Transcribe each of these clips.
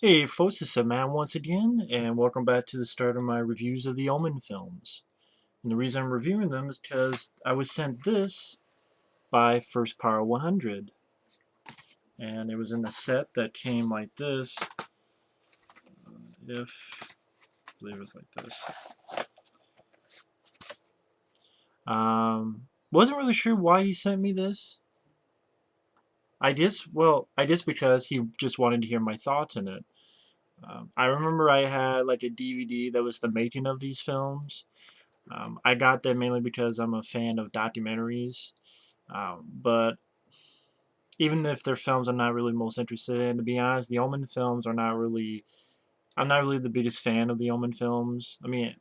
Hey folks, it's Matt once again, and welcome back to the start of my reviews of the Omen films. And the reason I'm reviewing them is because I was sent this by First Power 100. And it was in a set that came like this. I believe it was like this. Wasn't really sure why he sent me this. I guess because he just wanted to hear my thoughts in it. I remember I had like a DVD that was the making of these films. I got them mainly because I'm a fan of documentaries. But even if they're films I'm not really most interested in, to be honest, the Omen films are not really. I'm not really the biggest fan of the Omen films. I mean,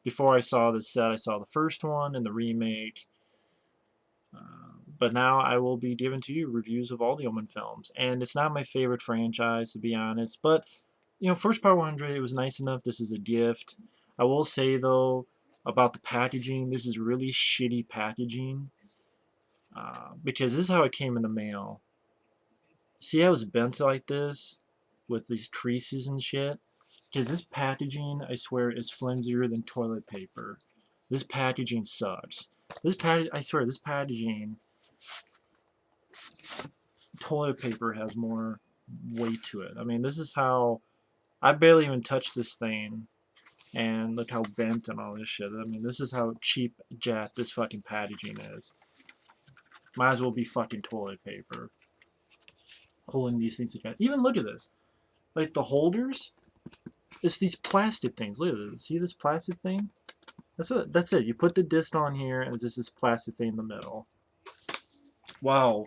before I saw this set, I saw the first one and the remake. But now I will be giving to you reviews of all the Omen films, and it's not my favorite franchise to be honest. But First Part 100, it was nice enough. This is a gift. I will say though about the packaging, this is really shitty packaging. Because this is how it came in the mail. See how it's bent like this with these creases and shit? Because this packaging, I swear, is flimsier than toilet paper. This packaging sucks. I swear, this packaging, toilet paper has more weight to it. I mean, this is how I barely even touched this thing, and look how bent and all this shit. I mean, this is how cheap jack this fucking packaging is. Might as well be fucking toilet paper. Holding these things together. Even look at this. Like the holders, it's these plastic things. Look at this. See this plastic thing? That's it. You put the disc on here, and it's just this plastic thing in the middle. Wow.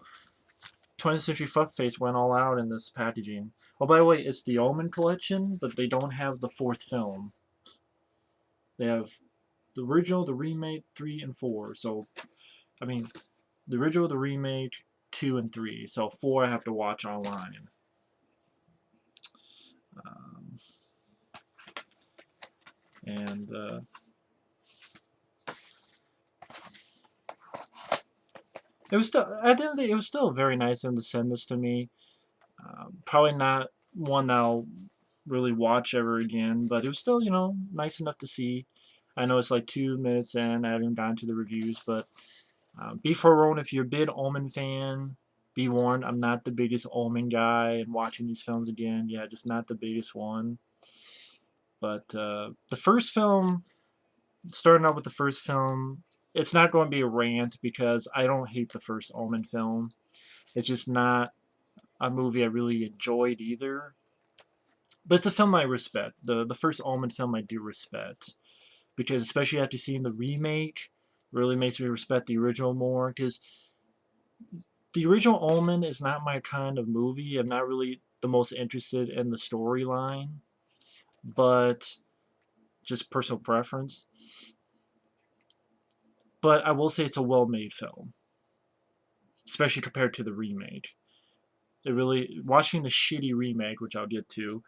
20th Century Fuckface went all out in this packaging. Oh, by the way, it's the Omen collection, but they don't have the fourth film. They have the original, the remake, 3 and 4. So, I mean, the original, the remake, 2 and 3. So 4 I have to watch online. Um, and it was still at the end of the day, it was still very nice of them to send this to me. Probably not one that I'll really watch ever again, but it was still nice enough to see. I know it's like 2 minutes in. I haven't gotten to the reviews, but be forewarned if you're a big Omen fan. Be warned, I'm not the biggest Omen guy, and watching these films again, yeah, just not the biggest one. But the first film, starting out with the first film, it's not going to be a rant because I don't hate the first Omen film. It's just not a movie I really enjoyed either. But it's a film I respect. The first Omen film I do respect. Because especially after seeing the remake, really makes me respect the original more. Because the original Omen is not my kind of movie. I'm not really the most interested in the storyline. But just personal preference. But I will say it's a well made film. Especially compared to the remake. It really watching the shitty remake, which I'll get to,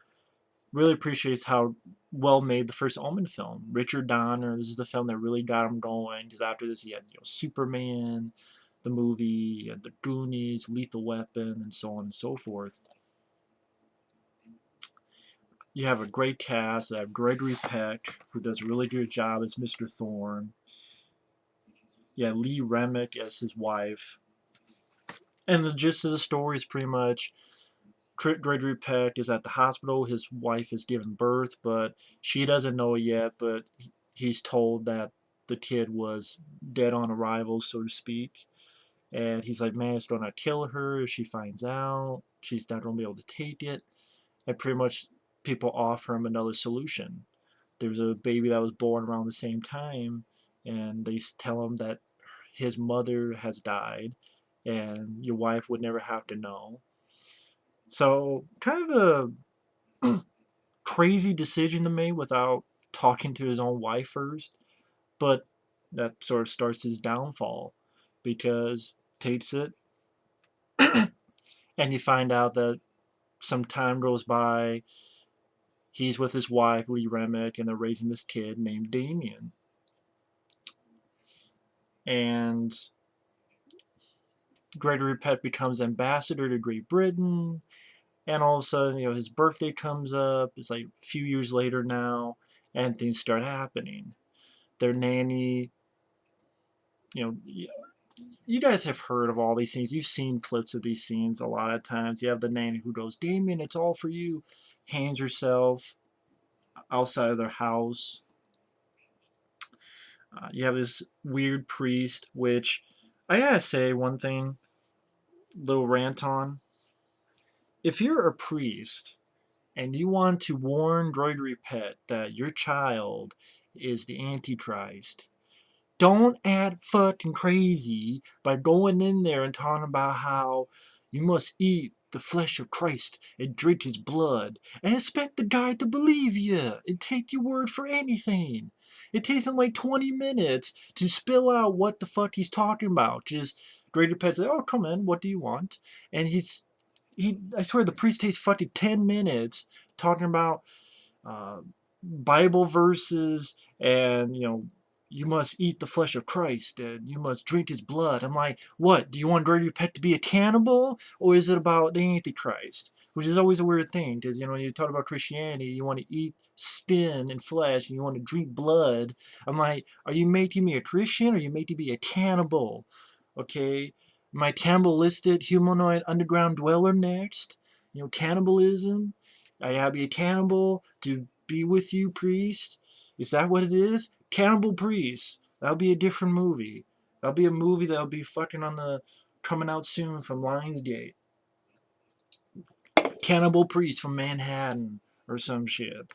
really appreciates how well made the first Omen film. Richard Donner, this is the film that really got him going. Because after this, he had Superman, the movie, and the Goonies, Lethal Weapon, and so on and so forth. You have a great cast. I have Gregory Peck, who does a really good job as Mr. Thorne. Yeah, Lee Remick as his wife. And the gist of the story is pretty much Gregory Peck is at the hospital. His wife is giving birth, but she doesn't know it yet. But he's told that the kid was dead on arrival, so to speak. And he's like, man, it's going to kill her if she finds out. She's not going to be able to take it. And pretty much people offer him another solution. There's a baby that was born around the same time, and they tell him that his mother has died, and your wife would never have to know. So, kind of a crazy decision to make without talking to his own wife first, but that sort of starts his downfall because takes it, and you find out that some time goes by. He's with his wife, Lee Remick, and they're raising this kid named Damien. And Gregory Peck becomes ambassador to Great Britain, And all of a sudden, his birthday comes up. It's like a few years later now, and things start happening. Their nanny, you know, you guys have heard of all these scenes. You've seen clips of these scenes a lot of times. You have the nanny who goes, "Damien, it's all for you," hangs herself outside of their house. You have this weird priest, which I gotta say one thing, little rant on. If you're a priest and you want to warn Gregory Peck that your child is the Antichrist, don't act fucking crazy by going in there and talking about how you must eat the flesh of Christ and drink his blood and expect the guy to believe you and take your word for anything. It takes him like 20 minutes to spill out what the fuck he's talking about. Just Greater Pet's like, "Oh, come in, what do you want?" And I swear the priest takes fucking 10 minutes talking about uh, Bible verses and you must eat the flesh of Christ and you must drink his blood. I'm like, what? Do you want Gregory Peck to be a cannibal, or is it about the Antichrist? Which is always a weird thing because when you talk about Christianity, you want to eat skin and flesh and you want to drink blood. I'm like, are you making me a Christian or are you making me a cannibal? Okay, my cannibalistic humanoid underground dweller next. Cannibalism. I gotta be a cannibal to be with you, priest. Is that what it is? Cannibal Priest. That'll be a different movie. That'll be a movie that'll be fucking on the coming out soon from Lionsgate. Cannibal Priest from Manhattan or some shit.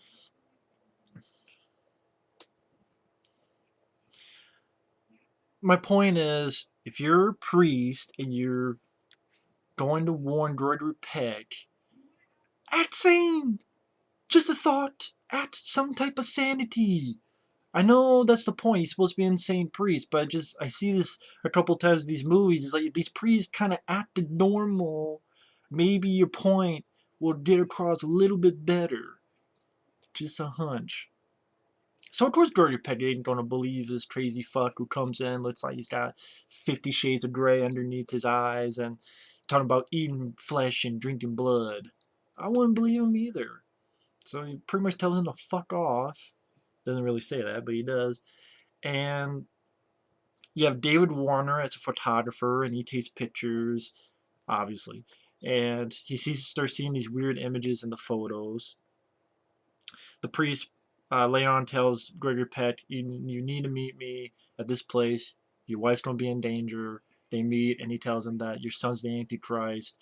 My point is, if you're a priest and you're going to warn Gregory Peck, act sane. Just a thought. Act some type of sanity. I know that's the point. He's supposed to be an insane priest, but I see this a couple times in these movies. It's like these priests kind of acted normal. Maybe your point will get across a little bit better. Just a hunch. So of course Gregory Peck ain't gonna believe this crazy fuck who comes in, looks like he's got 50 shades of gray underneath his eyes and talking about eating flesh and drinking blood. I wouldn't believe him either. So he pretty much tells him to fuck off. Doesn't really say that, but he does. And you have David Warner as a photographer, and he takes pictures, obviously. And starts seeing these weird images in the photos. The priest later on tells Gregory Peck, you need to meet me at this place. Your wife's going to be in danger. They meet, and he tells him that your son's the Antichrist.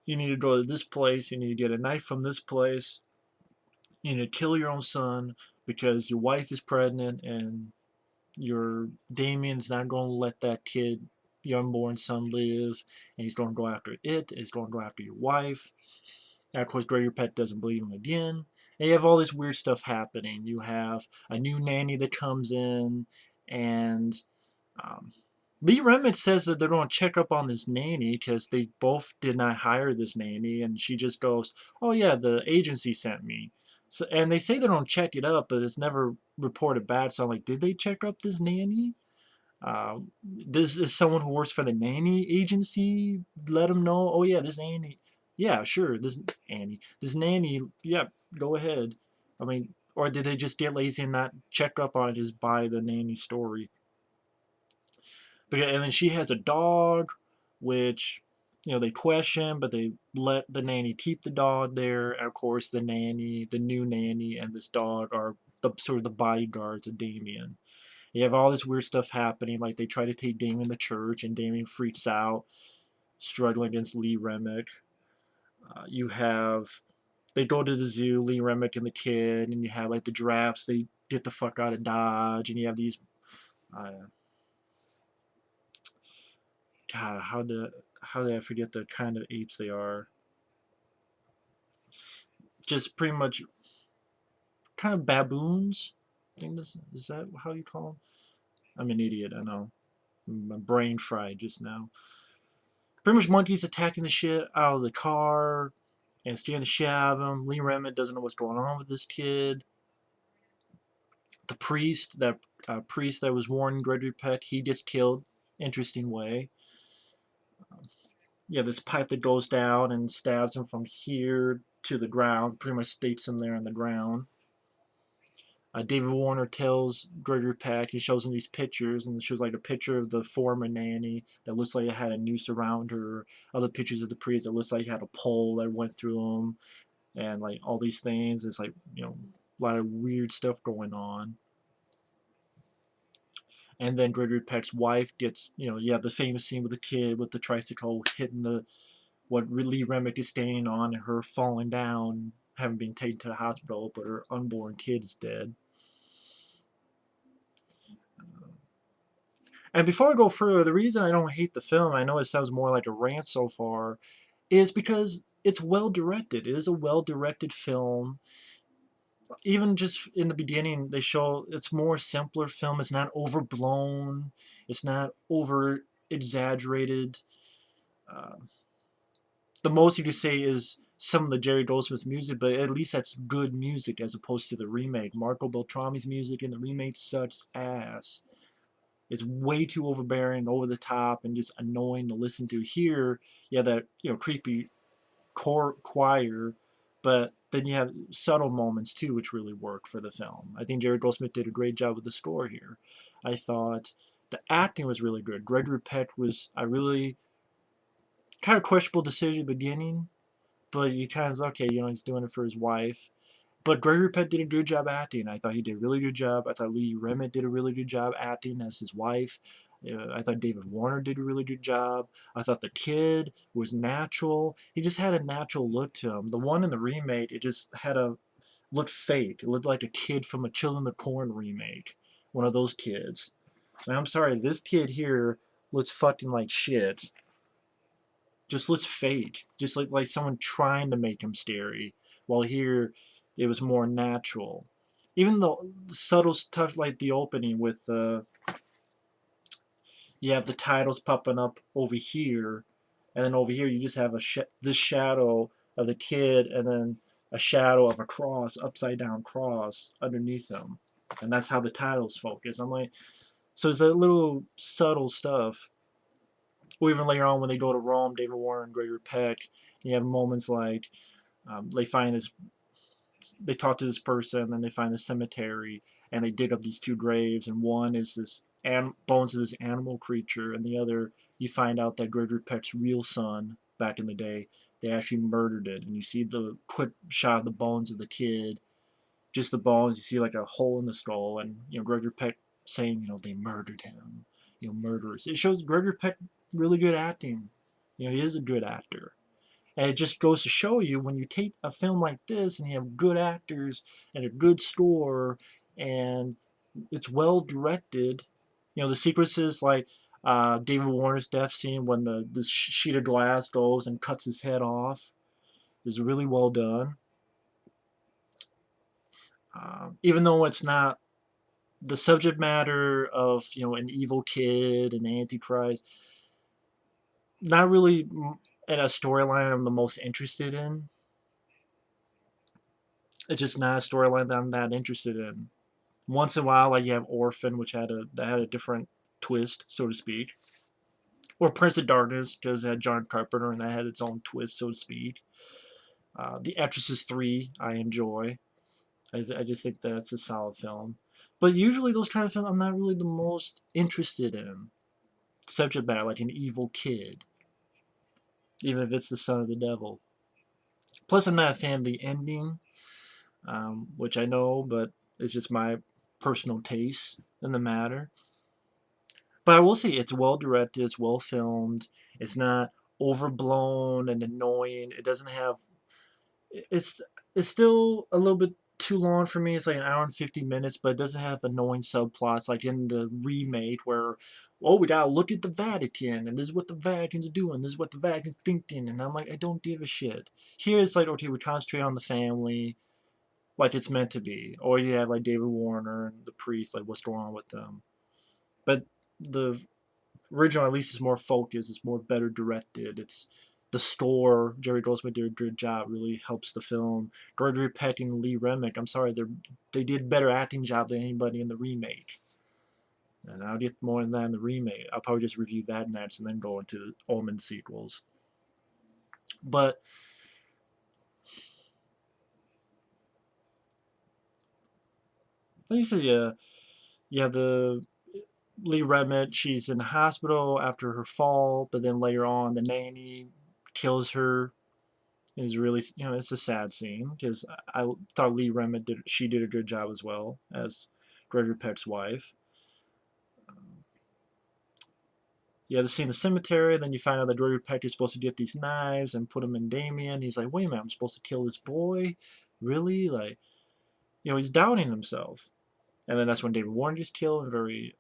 You need to go to this place. You need to get a knife from this place. You need to kill your own son because your wife is pregnant and your Damien's not going to let that kid, your unborn son, live, and he's going to go after it. He's going to go after your wife. And of course, Gregory Peck doesn't believe him again. And you have all this weird stuff happening. You have a new nanny that comes in, and um, Lee Remick says that they're going to check up on this nanny because they both did not hire this nanny, and she just goes, "Oh yeah, the agency sent me." So, and they say they don't check it up, but it's never reported back. So I'm like, did they check up this nanny? This is someone who works for the nanny agency. Let them know. Oh yeah, this nanny. Yeah, sure. This nanny. Yeah, go ahead. I mean, or did they just get lazy and not check up on it, just buy the nanny story? And then she has a dog, which they question, but they let the nanny keep the dog there. And of course, the new nanny, and this dog are the sort of the bodyguards of Damien. You have all this weird stuff happening, like they try to take Damien to church, and Damien freaks out, struggling against Lee Remick. You have they go to the zoo, Lee Remick and the kid, and you have like the giraffes. They get the fuck out of Dodge, and you have these. Uh, God, how did I forget the kind of apes they are? Just pretty much kind of baboons. I think this is that how you call them? I'm an idiot. I know. My brain fried just now. Pretty much monkeys attacking the shit out of the car and scaring the shit out of him. Lee Remick doesn't know what's going on with this kid. The priest that was warning Gregory Peck, he gets killed. Interesting way. yeah, this pipe that goes down and stabs him from here to the ground, pretty much stakes him there on the ground. David Warner tells Gregory Peck, he shows him these pictures, and it shows like a picture of the former nanny that looks like it had a noose around her, other pictures of the priest that looks like it had a pole that went through him, and like all these things. It's like, a lot of weird stuff going on. And then Gregory Peck's wife gets, you have the famous scene with the kid with the tricycle hitting what Lee Remick is standing on, and her falling down, having been taken to the hospital, but her unborn kid is dead. And before I go further, the reason I don't hate the film, I know it sounds more like a rant so far, is because it's well directed. It is a well directed film. Even just in the beginning, they show it's more simpler film. It's not overblown. It's not over exaggerated. Uh, the most you could say is some of the Jerry Goldsmith music, but at least that's good music as opposed to the remake. Marco Beltrami's music in the remake sucks ass. It's way too overbearing, over the top, and just annoying to listen to. Here, yeah, that creepy choir, but then you have subtle moments too, which really work for the film. I think Jerry Goldsmith did a great job with the score here. I thought the acting was really good. Gregory Peck was, I really kind of questionable decision at the beginning, but you kind of okay, he's doing it for his wife. But Gregory Peck did a good job acting. I thought he did a really good job. I thought Lee Remick did a really good job acting as his wife. I thought David Warner did a really good job. I thought the kid was natural. He just had a natural look to him. The one in the remake, it just had a looked fake. It looked like a kid from a Children of the Corn remake. One of those kids. And I'm sorry, this kid here looks fucking like shit. Just looks fake. Just like someone trying to make him scary. While here, it was more natural. Even though the subtle stuff like the opening with you have the titles popping up over here, and then over here you just have this shadow of the kid, and then a shadow of a cross, upside down cross underneath them, and that's how the titles focus. I'm like, so it's a little subtle stuff. Or even later on when they go to Rome, David Warner and Gregory Peck, you have moments like they find this, they talk to this person, and they find this cemetery, and they dig up these two graves, and one is this bones of this animal creature, and the other, you find out that Gregory Peck's real son back in the day, they actually murdered it, and you see the quick shot of the bones of the kid, just the bones. You see like a hole in the skull, and Gregory Peck saying, they murdered him, murderers. It shows Gregory Peck really good acting. He is a good actor. And it just goes to show you when you take a film like this and you have good actors and a good score and it's well directed. The sequences like David Warner's death scene when the sheet of glass goes and cuts his head off is really well done. Even though it's not the subject matter of an evil kid and Antichrist, not really in a storyline I'm the most interested in. It's just not a storyline that I'm that interested in. Once in a while, like you have Orphan, which had a different twist, so to speak, or Prince of Darkness because it had John Carpenter and that had its own twist, so to speak. The Exorcist 3, I enjoy. I just think that's a solid film. But usually those kind of films I'm not really the most interested in. Subject matter, like an evil kid, even if it's the son of the devil. Plus, I'm not a fan of the ending, which I know, but it's just my personal taste in the matter. But I will say it's well directed, it's well filmed, it's not overblown and annoying. It doesn't have it's it's still a little bit too long for me. It's like an hour and 50 minutes, but it doesn't have annoying subplots like in the remake where, oh, we gotta look at the Vatican and this is what the Vatican's doing, this is what the Vatican's thinking, and I'm like, I don't give a shit. Here it's like, okay, we concentrate on the family like it's meant to be. Or you have like David Warner and the priest, like what's going on with them. But the original at least is more focused. It's more better directed. It's the score. Jerry Goldsmith did a good job. Really helps the film. Gregory Peck and Lee Remick. I'm sorry, they did better acting job than anybody in the remake. And I'll get more than that in the remake. I'll probably just review that next and then go into the Omen sequels. But like you said, yeah, yeah, the Lee Remick, she's in the hospital after her fall, but then later on, the nanny kills her. Is really, it's a sad scene because I thought Lee Remick did a good job as well as Gregory Peck's wife. Yeah, the scene in the cemetery, then you find out that Gregory Peck is supposed to get these knives and put them in Damien. He's like, wait a minute, I'm supposed to kill this boy? Really? Like, he's doubting himself. And then that's when David Warren gets killed. And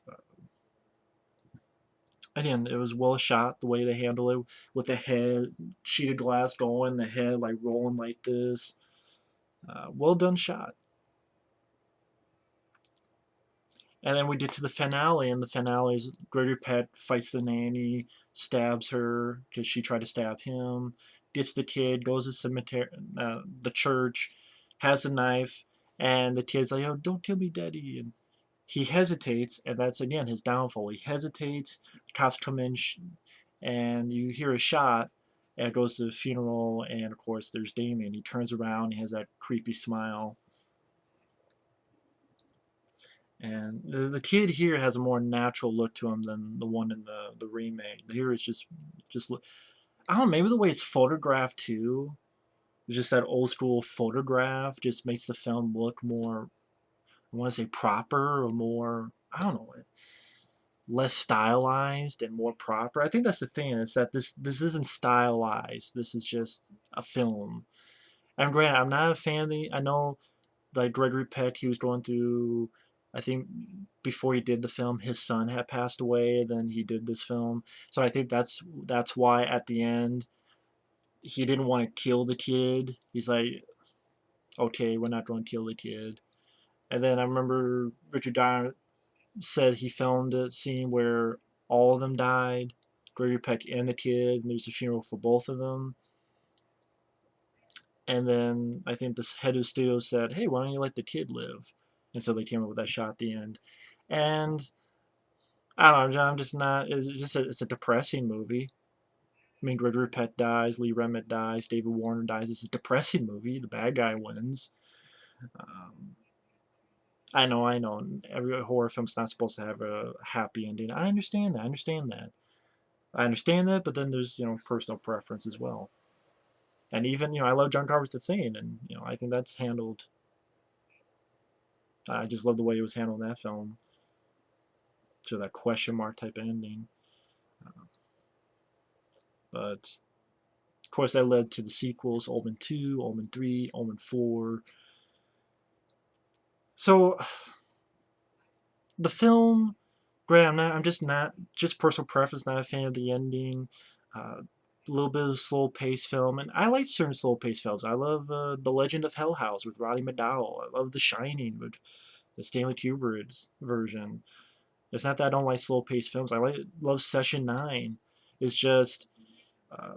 again, it was well shot the way they handle it with the head, sheet of glass going, the head like rolling like this. Well done shot. And then we get to the finale, and the finale is Gregory Peck fights the nanny, stabs her because she tried to stab him, gets the kid, goes to the cemetery, the church, has a knife, and the kid's like, "Oh, don't kill me, Daddy!" And he hesitates, and that's again his downfall. He hesitates. The cops come in, and you hear a shot, and it goes to the funeral, and of course there's Damien. He turns around, he has that creepy smile. And the kid here has a more natural look to him than the one in the remake. Here it's just I don't know, maybe the way it's photographed too, just that old school photograph just makes the film look more, I want to say proper or more, I don't know, less stylized and more proper. I think that's the thing, is that this isn't stylized. This is just a film. And granted, I'm not a fan of I know like Gregory Peck, he was going through. I think before he did the film, his son had passed away. Then he did this film, so I think that's why at the end he didn't want to kill the kid. He's like, okay, we're not going to kill the kid. And then I remember Richard Donner said he filmed a scene where all of them died, Gregory Peck and the kid, and there was a funeral for both of them. And then I think the head of the studio said, "Hey, why don't you let the kid live?" And so they came up with that shot at the end. And I don't know, I'm just not. It's a depressing movie. I mean, Gregory Peck dies, Lee Remick dies, David Warner dies. It's a depressing movie. The bad guy wins. Um, I know. Every horror film's not supposed to have a happy ending. I understand that. But then there's personal preference as well. And even I love John Carpenter's The Thing, and I think that's handled. I just love the way it was handled in that film. To that question mark type ending. But of course, that led to the sequels: Omen 2, Omen 3, Omen 4. So the film, great. I'm just not. Just personal preference. Not a fan of the ending. A little bit of slow paced film, and I like certain slow paced films. I love The Legend of Hell House with Roddy McDowall. I love The Shining with the Stanley Kubrick's version. It's not that I don't like slow paced films. Love Session 9. It's just, uh,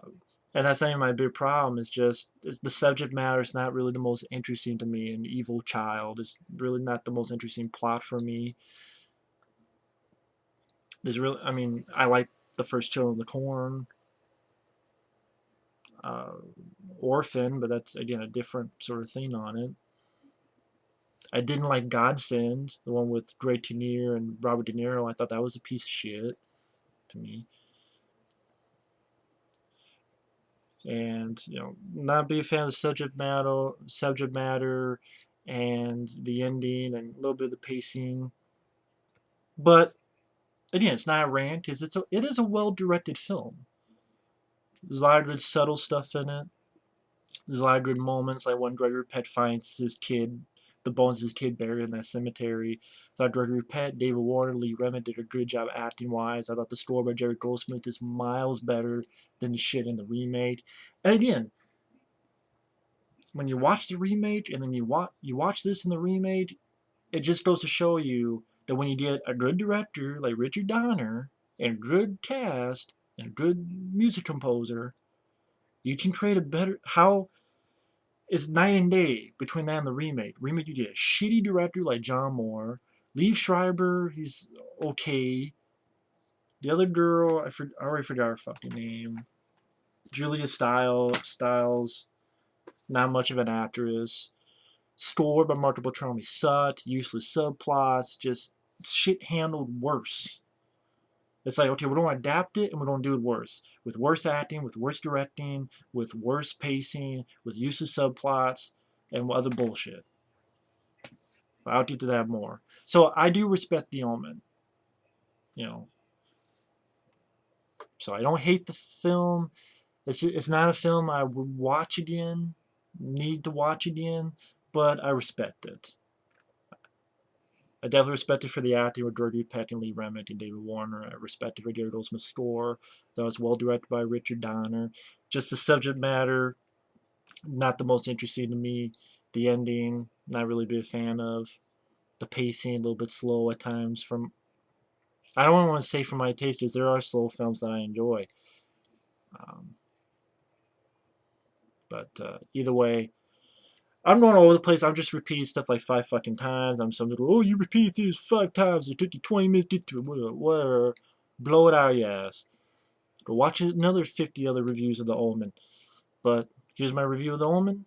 and that's not even my big problem. The subject matter is not really the most interesting to me. An evil child is really not the most interesting plot for me. I mean, I like the first Children of the Corn, uh, Orphan, but that's again a different sort of thing on it. I didn't like Godsend, the one with Greg Kinnear and Robert De Niro. I thought that was a piece of shit to me. And not be a fan of the subject matter, and the ending, and a little bit of the pacing. But again, it's not a rant because it is a well directed film. There's a lot of good subtle stuff in it. There's a lot of good moments, like when Gregory Peck finds the bones of his kid buried in that cemetery. I thought Gregory Peck, David Warner, Lee Remick did a good job acting wise. I thought the score by Jerry Goldsmith is miles better than the shit in the remake. And again, when you watch the remake and then you watch this in the remake, it just goes to show you that when you get a good director like Richard Donner and a good cast and a good music composer, you can create a better. How is night and day between that and the remake. Remake, you get a shitty director like John Moore. Liev Schreiber, he's okay. The other girl, I already forgot her fucking name. Julia Stiles, not much of an actress. Score by Mark Beltrami sucked. Useless subplots. Just shit handled worse. It's like, okay, we're going to adapt it and we're going to do it worse. With worse acting, with worse directing, with worse pacing, with useless subplots, and other bullshit. I'll get to that more. So I do respect The Omen. You know, so I don't hate the film. It's not a film I would watch again, need to watch again, but I respect it. I definitely respect it for the acting with Gregory Peck and Lee Remick and David Warner. I respect it for Gary Goldsmith's score. That was well directed by Richard Donner. Just the subject matter, not the most interesting to me. The ending, not really be a fan of. The pacing, a little bit slow at times. I don't want to say for my taste, because there are slow films that I enjoy. Um, but either way, I'm going all over the place. I'm just repeating stuff like 5 fucking times. I'm some little, oh, you repeat this 5 times. It took you 20 minutes to do it. Whatever. Blow it out of your ass. Go watch another 50 other reviews of The Omen. But here's my review of The Omen.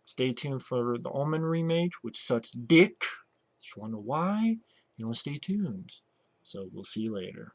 Stay tuned for The Omen remake, which sucks dick. If you want to know why, you want to stay tuned. So we'll see you later.